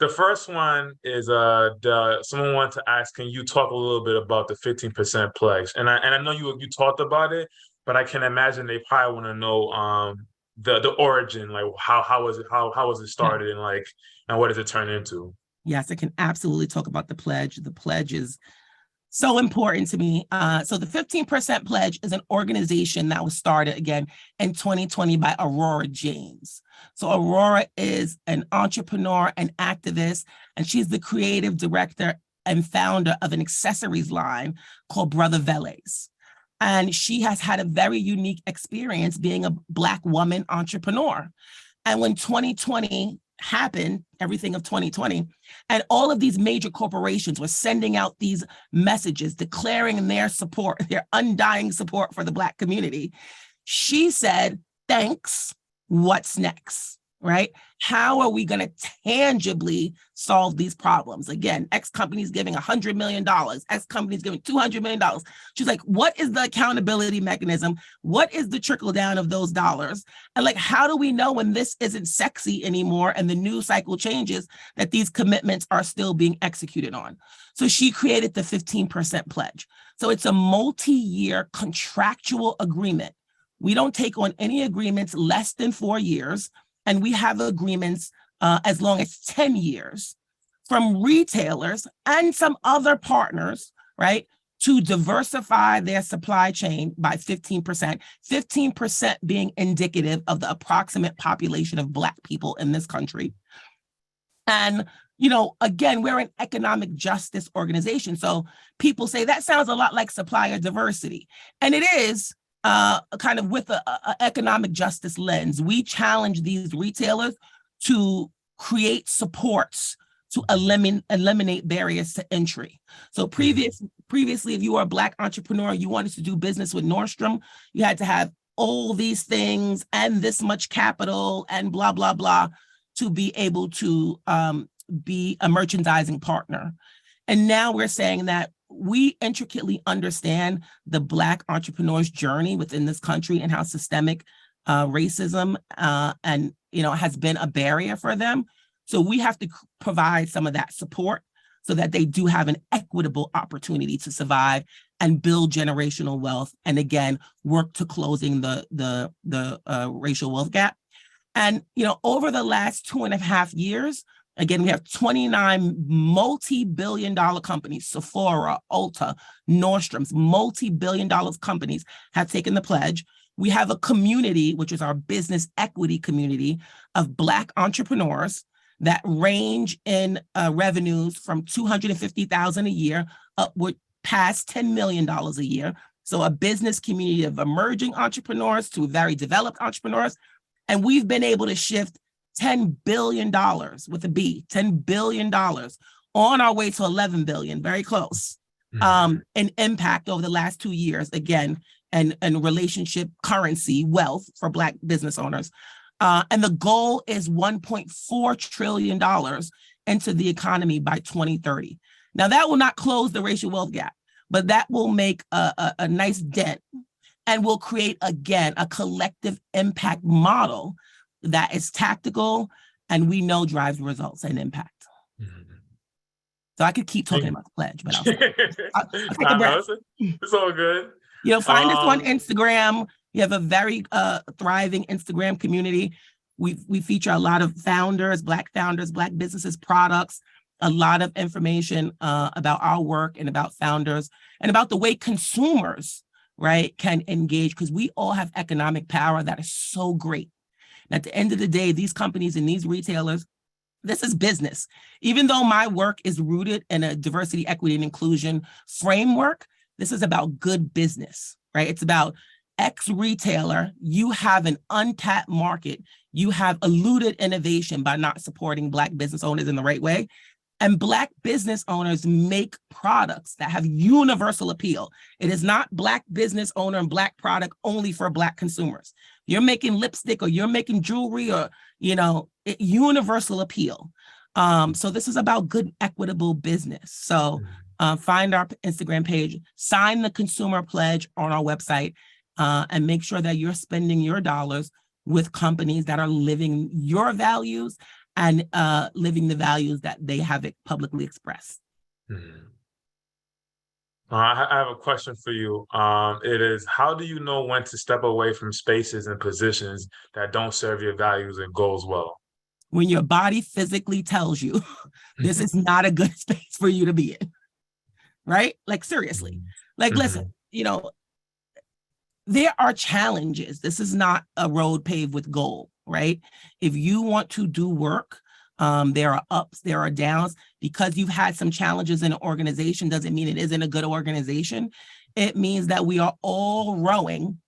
The first one is someone wanted to ask, can you talk a little bit about the 15% pledge? And I know you talked about it, but I can imagine they probably want to know the origin, like how was it started, and what does it turn into?
Yes, I can absolutely talk about the pledge. The pledge is so important to me. So the 15% Pledge is an organization that was started again in 2020 by Aurora James. So Aurora is an entrepreneur and activist, and she's the creative director and founder of an accessories line called Brother Velez. And she has had a very unique experience being a Black woman entrepreneur. And when 2020 happened, everything of 2020, and all of these major corporations were sending out these messages declaring their support, their undying support for the Black community, she said, thanks, what's next? Right? How are we going to tangibly solve these problems? Again, X company's giving $100 million, X company's giving $200 million. She's like, what is the accountability mechanism? What is the trickle down of those dollars? And like, how do we know when this isn't sexy anymore and the news cycle changes that these commitments are still being executed on? So she created the 15% Pledge. So it's a multi-year contractual agreement. We don't take on any agreements less than 4 years. And we have agreements as long as 10 years from retailers and some other partners, right, to diversify their supply chain by 15%, 15% being indicative of the approximate population of Black people in this country. And, again, we're an economic justice organization. So people say that sounds a lot like supplier diversity. And it is. Kind of with an economic justice lens. We challenge these retailers to create supports to eliminate barriers to entry. So previously, if you were a Black entrepreneur, you wanted to do business with Nordstrom, you had to have all these things and this much capital and blah, blah, blah to be able to be a merchandising partner. And now we're saying that we intricately understand the Black entrepreneur's journey within this country and how systemic racism has been a barrier for them. So we have to provide some of that support so that they do have an equitable opportunity to survive and build generational wealth. And again, work to closing the racial wealth gap. And over the last 2.5 years, again, we have 29 multi-billion-dollar companies, Sephora, Ulta, Nordstrom's, multi-billion-dollar companies have taken the pledge. We have a community, which is our business equity community of Black entrepreneurs that range in revenues from $250,000 a year upward past $10 million a year. So a business community of emerging entrepreneurs to very developed entrepreneurs. And we've been able to shift $10 billion with a B, $10 billion on our way to 11 billion, very close, in impact over the last 2 years, again, and relationship currency, wealth for Black business owners. And the goal is $1.4 trillion into the economy by 2030. Now, that will not close the racial wealth gap, but that will make a nice dent and we'll create, again, a collective impact model that is tactical and we know drives results and impact. So I could keep talking about the pledge, but I'll take a breath.
It's all good.
Find us on Instagram. We have a very thriving Instagram community. We feature a lot of founders, Black businesses, products, a lot of information about our work and about founders and about the way consumers, right, can engage, because we all have economic power that is so great. And at the end of the day, these companies and these retailers, this is business. Even though my work is rooted in a diversity, equity, and inclusion framework, this is about good business, right? It's about X retailer, you have an untapped market. You have eluded innovation by not supporting Black business owners in the right way. And Black business owners make products that have universal appeal. It is not Black business owner and Black product only for Black consumers. You're making lipstick or you're making jewelry or, universal appeal. So this is about good, equitable business. So find our Instagram page, sign the consumer pledge on our website, and make sure that you're spending your dollars with companies that are living your values and living the values that they have publicly expressed.
I have a question for you. It is, how do you know when to step away from spaces and positions that don't serve your values and goals well?
When your body physically tells you this is not a good space for you to be in, right? Like, seriously. Like, listen, there are challenges. This is not a road paved with gold, right? If you want to do work, there are ups, there are downs. Because you've had some challenges in an organization doesn't mean it isn't a good organization. It means that we are all rowing,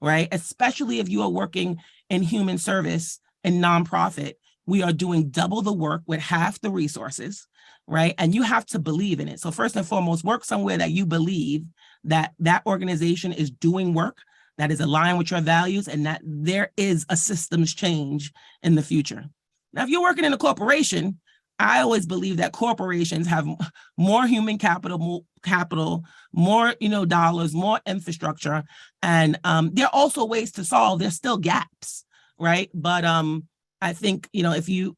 right? Especially if you are working in human service and nonprofit, we are doing double the work with half the resources, right? And you have to believe in it. So first and foremost, work somewhere that you believe that that organization is doing work that is aligned with your values and that there is a systems change in the future. Now, if you're working in a corporation, I always believe that corporations have more human capital, more dollars, more infrastructure, and there are also ways to solve. There's still gaps, right? But I think if you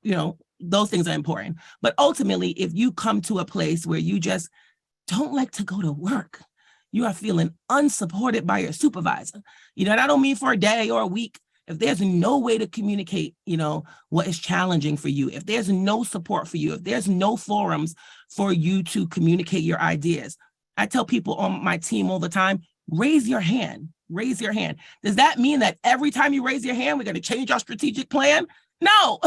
those things are important. But ultimately, if you come to a place where you just don't like to go to work, you are feeling unsupported by your supervisor. And I don't mean for a day or a week. If there's no way to communicate, what is challenging for you, if there's no support for you, if there's no forums for you to communicate your ideas, I tell people on my team all the time, raise your hand, raise your hand. Does that mean that every time you raise your hand, we're going to change our strategic plan? No.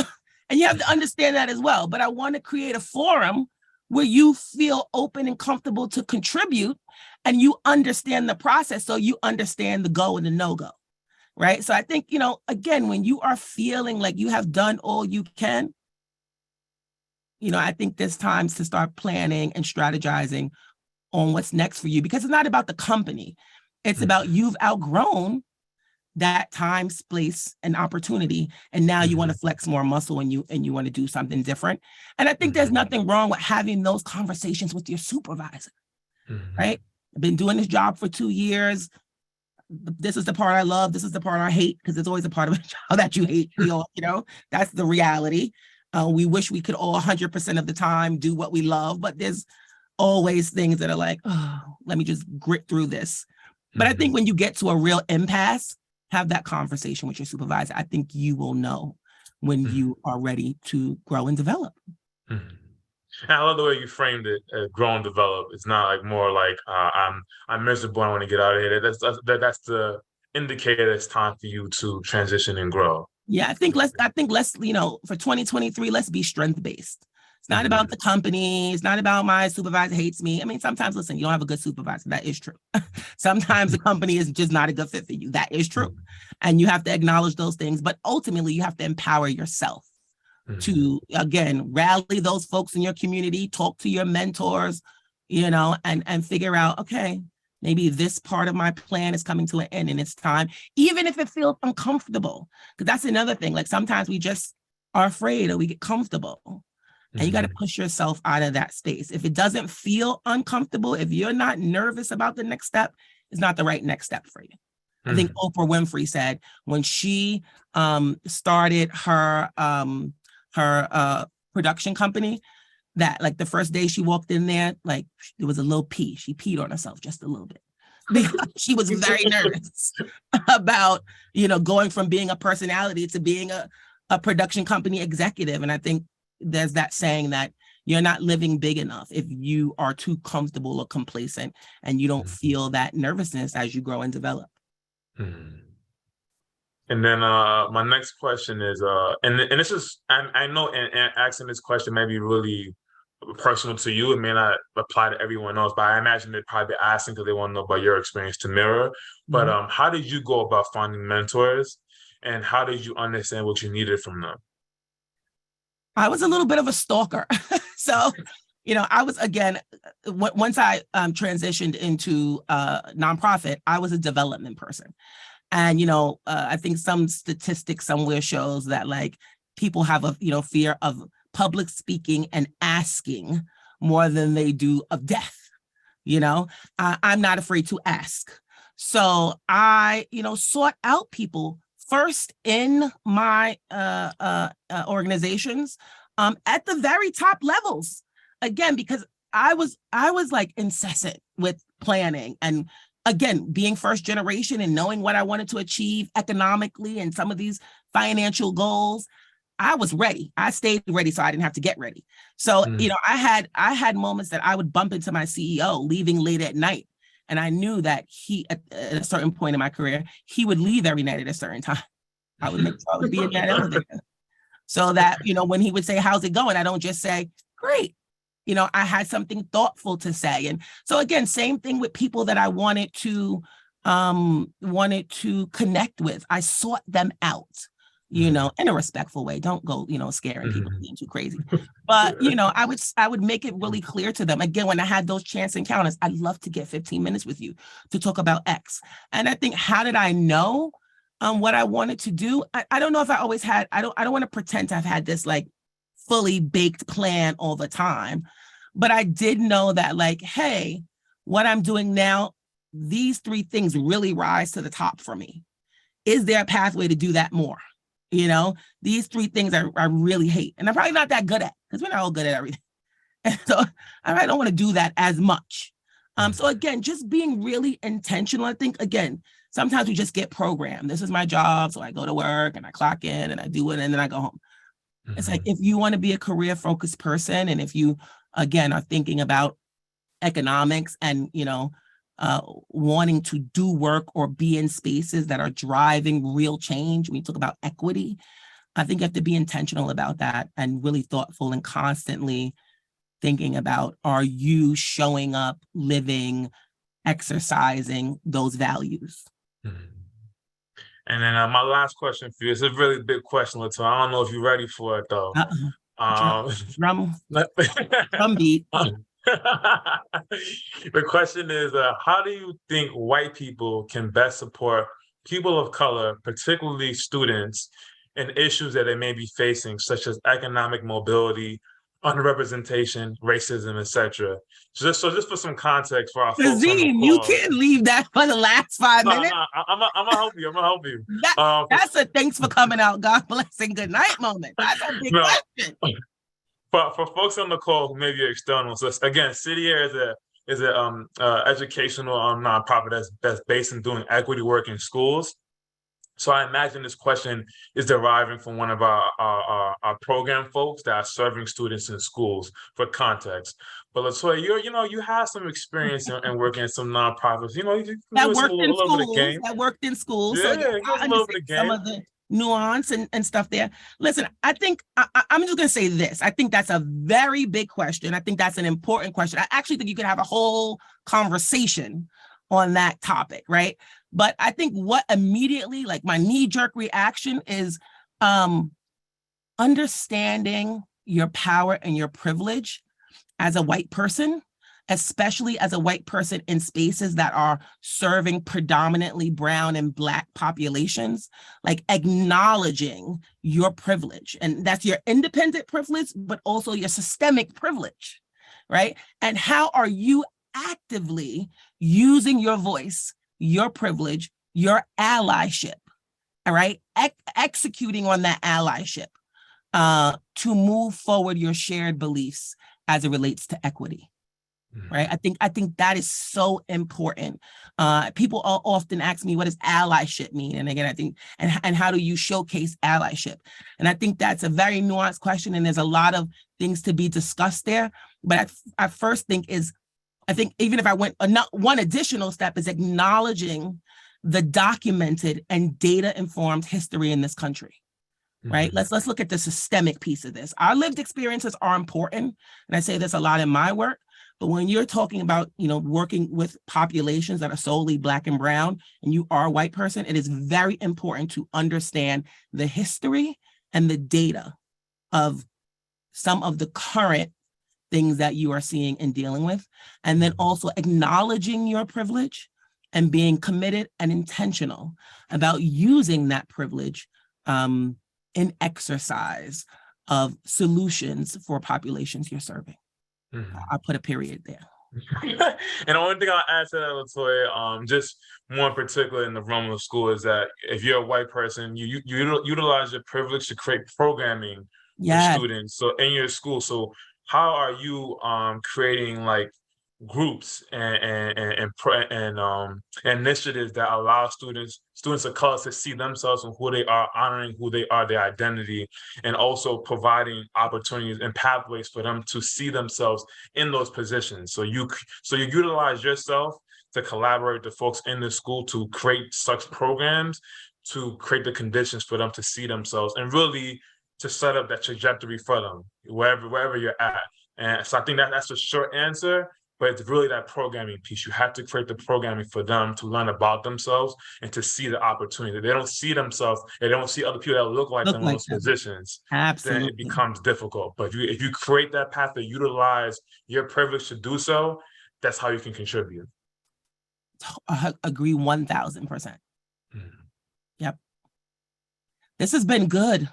And you have to understand that as well. But I want to create a forum where you feel open and comfortable to contribute and you understand the process. So you understand the go and the no-go. Right. So I think, again, when you are feeling like you have done all you can, I think there's times to start planning and strategizing on what's next for you, because it's not about the company. It's about you've outgrown that time, space, and opportunity. And now you want to flex more muscle and you want to do something different. And I think there's nothing wrong with having those conversations with your supervisor. Right. I've been doing this job for 2 years. This is the part I love. This is the part I hate, because there's always a part of a job that you hate. We all, that's the reality. We wish we could all 100% of the time do what we love, but there's always things that are like, oh, let me just grit through this. But I think when you get to a real impasse, have that conversation with your supervisor. I think you will know when you are ready to grow and develop.
And I love the way you framed it, grow and develop. It's not like more like I'm miserable, I want to get out of here. That's the indicator it's time for you to transition and grow.
Yeah, I think let's for 2023, let's be strength-based. It's not about the company. It's not about my supervisor hates me. I mean, sometimes, listen, you don't have a good supervisor. That is true. Sometimes the company is just not a good fit for you. That is true. And you have to acknowledge those things. But ultimately, you have to empower yourself to, again, rally those folks in your community, talk to your mentors, and figure out, okay, maybe this part of my plan is coming to an end and it's time, even if it feels uncomfortable. Because that's another thing. Like, sometimes we just are afraid or we get comfortable. And you got to push yourself out of that space. If it doesn't feel uncomfortable, if you're not nervous about the next step, it's not the right next step for you. I think Oprah Winfrey said when she started her production company, that like the first day she walked in there, like there was a little pee. She peed on herself just a little bit because she was very nervous about, going from being a personality to being a production company executive. And I think there's that saying that you're not living big enough if you are too comfortable or complacent and you don't feel that nervousness as you grow and develop.
And then my next question is, and this is, I know and asking this question may be really personal to you. It may not apply to everyone else, but I imagine they're probably asking because they want to know about your experience to mirror. But how did you go about finding mentors, and how did you understand what you needed from them?
I was a little bit of a stalker. So, I was, again, once I transitioned into nonprofit, I was a development person. And, I think some statistics somewhere shows that like people have a, fear of public speaking and asking more than they do of death. I'm not afraid to ask. So I, sought out people first in my organizations at the very top levels, again, because I was like incessant with planning and, again, being first generation and knowing what I wanted to achieve economically and some of these financial goals. I was ready. I stayed ready so I didn't have to get ready. So, I had moments that I would bump into my CEO leaving late at night. And I knew that he, at a certain point in my career, he would leave every night at a certain time. I would make sure I would be in that elevator. So that, when he would say, how's it going? I don't just say, great. I had something thoughtful to say. And so again, same thing with people that I wanted to connect with. I sought them out, in a respectful way. Don't go, scaring people, being too crazy. But, I would make it really clear to them. Again, when I had those chance encounters, I'd love to get 15 minutes with you to talk about X. And I think, how did I know what I wanted to do? I don't know if I always had, I don't want to pretend to have had this like fully baked plan all the time, but I did know that like, hey, what I'm doing now, these three things really rise to the top for me. Is there a pathway to do that more? These three things I really hate, and I'm probably not that good at, because we're not all good at everything. And so I don't want to do that as much. So again, just being really intentional. I think, again, sometimes we just get programmed. This is my job. So I go to work and I clock in and I do it and then I go home. It's like, if you want to be a career focused person, and if you, again, are thinking about economics and, wanting to do work or be in spaces that are driving real change, when you talk about equity, I think you have to be intentional about that and really thoughtful and constantly thinking about, are you showing up, living, exercising those values?
And then my last question for you, it's a really big question, LaToya. I don't know if you're ready for it though.
Drum beat.
The question is, how do you think white people can best support people of color, particularly students, in issues that they may be facing, such as economic mobility, underrepresentation, racism, etc.? Just for some context for our folks on the call.
You can't leave that for the last 5 minutes.
I'm gonna help you.
That's a thanks for coming out, God bless and good night moment. That's a big question.
For folks on the call who may be external, so again, City Air is a educational nonprofit that's based in doing equity work in schools. So I imagine this question is deriving from one of our program folks that are serving students in schools, for context. But LaToya, you have some experience in working in some nonprofits.
That worked in schools.
Yeah,
so I understand some of the nuance and stuff there. Listen, I think I'm just going to say this. I think that's a very big question. I think that's an important question. I actually think you could have a whole conversation on that topic, right? But I think what immediately, like my knee-jerk reaction is understanding your power and your privilege as a white person, especially as a white person in spaces that are serving predominantly brown and Black populations, like acknowledging your privilege. And that's your independent privilege, but also your systemic privilege, right? And how are you actively using your voice, your privilege, your allyship, all right? Executing on that allyship to move forward your shared beliefs as it relates to equity. Right. I think that is so important. People often ask me, what does allyship mean? And again, I think, and how do you showcase allyship? And I think that's a very nuanced question. And there's a lot of things to be discussed there. But I first think even if I went one additional step is acknowledging the documented and data-informed history in this country. Right. Let's look at the systemic piece of this. Our lived experiences are important. And I say this a lot in my work. But when you're talking about, working with populations that are solely Black and brown, and you are a white person, it is very important to understand the history and the data of some of the current things that you are seeing and dealing with. And then also acknowledging your privilege and being committed and intentional about using that privilege in exercise of solutions for populations you're serving. I put a period there.
And the only thing I'll add to that, LaToya, just more in particular in the realm of school, is that if you're a white person, you utilize your privilege to create programming for students. So in your school, so how are you creating like groups and initiatives that allow students of color to see themselves and who they are, honoring who they are, their identity, and also providing opportunities and pathways for them to see themselves in those positions. So you utilize yourself to collaborate with the folks in the school to create such programs, to create the conditions for them to see themselves and really to set up that trajectory for them wherever you're at. And so I think that's a short answer. But it's really that programming piece. You have to create the programming for them to learn about themselves and to see the opportunity. They don't see themselves, they don't see other people that look like them in those positions.
Absolutely.
Then it becomes difficult. But if you create that path to utilize your privilege to do so, that's how you can contribute.
I agree 1,000%. Yep. This has been good.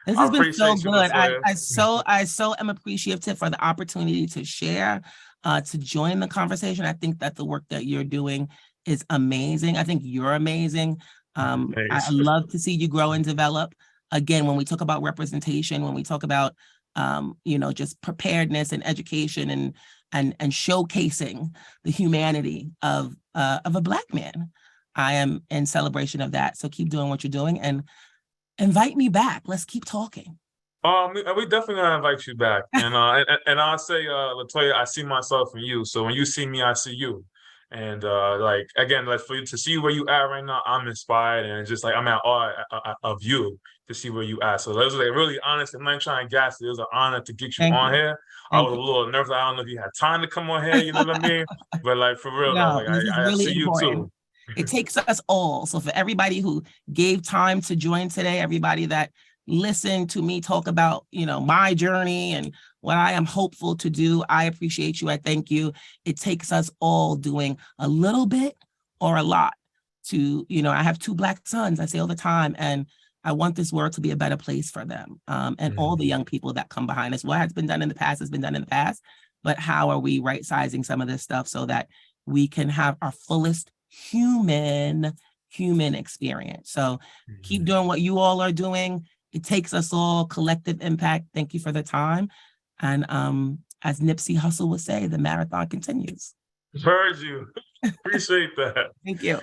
This has been so good. I so am appreciative for the opportunity to share, to join the conversation. I think that the work that you're doing is amazing. I think you're amazing. I love to see you grow and develop. Again, when we talk about representation, when we talk about just preparedness and education and showcasing the humanity of a Black man, I am in celebration of that. So keep doing what you're doing and invite me back. Let's keep talking.
We definitely gonna invite you back. And I'll say, LaToya, I see myself in you. So when you see me, I see you. And again, like for you to see where you at right now, I'm inspired and just like I'm at awe of you to see where you at. So that was like really honest. I'm not trying to gas it. It was an honor to get you on here. I was a little nervous. I don't know if you had time to come on here, you know what I mean? But like for real,
no,
though, like I see important. You too.
It takes us all. So for everybody who gave time to join today, everybody that listened to me talk about, my journey and what I am hopeful to do, I appreciate you. I thank you. It takes us all doing a little bit or a lot to, I have 2 Black sons, I say all the time, and I want this world to be a better place for them and all the young people that come behind us. What has been done in the past has been done in the past, but how are we right-sizing some of this stuff so that we can have our fullest human experience? So keep doing what you all are doing. It takes us all, collective impact. Thank you for the time. And as Nipsey Hussle would say, the marathon continues.
Heard you. Appreciate that.
Thank you.